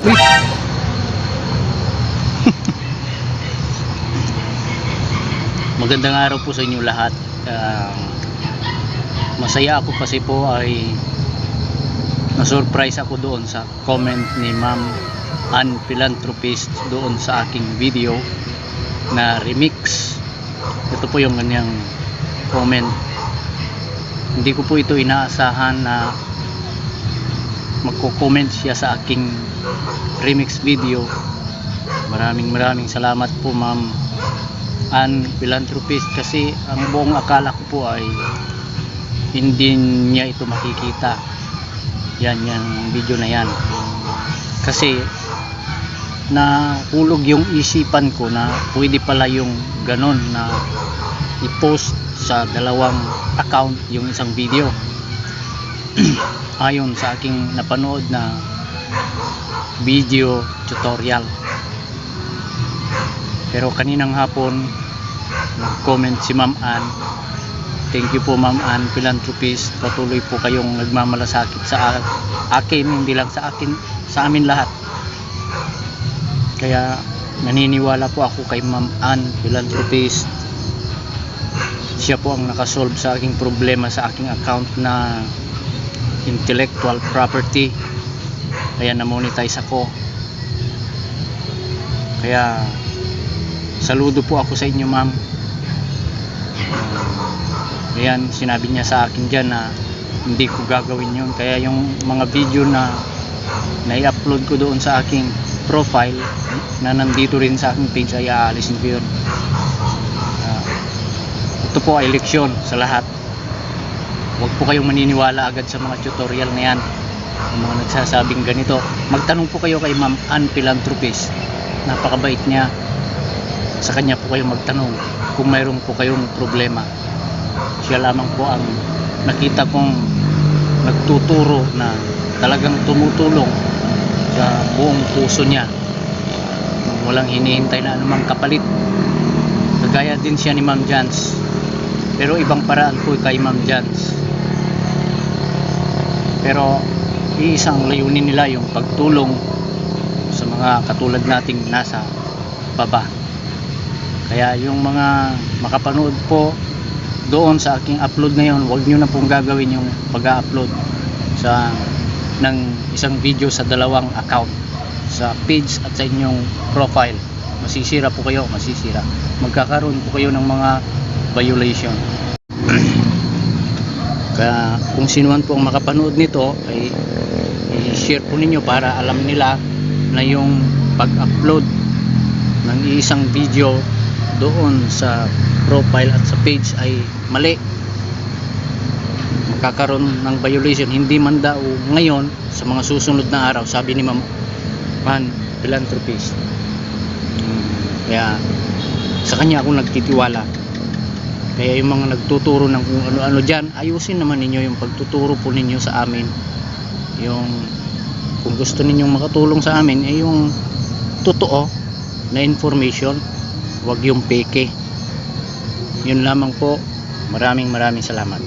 Uy! Magandang araw po sa inyo lahat. Masaya ako kasi po ay na-surprise ako doon sa comment ni Ma'am Ann Philanthropist doon sa aking video na remix. Ito po yung kanyang comment. Hindi ko po ito inaasahan na magko-comment siya sa aking remix video. Maraming salamat po Ma'am Ann Philanthropist, kasi ang buong akala ko po ay hindi niya ito makikita. Yan yung video na yan, kasi nahulog yung isipan ko na pwede pala yung ganon na i-post sa dalawang account yung isang video. Ayon sa aking napanood na video tutorial. Pero kaninang hapon nag-comment si Ma'am Ann. Thank you po Ma'am Ann Philanthropist. Patuloy po kayong nagmamalasakit sa akin, hindi lang sa akin, sa amin lahat. Kaya naniniwala po ako kay Ma'am Ann Philanthropist. Siya po ang nakasolve sa aking problema sa aking account na intellectual property. Kaya na-monetize ako. Kaya saludo po ako sa inyo Ma'am. Ayan, sinabi niya sa akin dyan na hindi ko gagawin yun. Kaya yung mga video na i-upload ko doon sa aking profile na nandito rin sa aking page ay aalisin ko yun. Ito po ay leksyon sa lahat. Huwag po kayong maniniwala agad sa mga tutorial na yan, yung mga nagsasabing ganito. Magtanong po kayo kay Ma'am Ann Philanthropist. Napakabait niya. Sa kanya po kayo magtanong kung mayroon po kayong problema. Siya lamang po ang nakita kong nagtuturo na talagang tumutulong sa buong puso niya, walang hinihintay na anumang kapalit. Kagaya din siya ni Ma'am Jans, pero ibang paraan po kay Ma'am Jans. Pero iisang layunin nila yung pagtulong sa mga katulad nating nasa baba. Kaya yung mga makapanood po doon sa aking upload ngayon, huwag nyo na pong gagawin yung pag-upload ng isang video sa dalawang account, sa page at sa inyong profile. Masisira po kayo, magkakaroon po kayo ng mga violation. Kaya kung sinuman po ang makapanood nito ay i-share po ninyo para alam nila na yung pag-upload ng isang video doon sa profile at sa page ay mali. Magkakaroon ng violation, hindi man daw ngayon, sa mga susunod na araw, sabi ni Ma'am Ann Philanthropist. Kaya sa kanya ako nagtitiwala. Kaya yung mga nagtuturo ng kung ano-ano dyan, ayusin naman ninyo yung pagtuturo po ninyo sa amin. Yung kung gusto ninyong makatulong sa amin ay yung totoo na information, wag yung peke. Yun lamang po. Maraming salamat.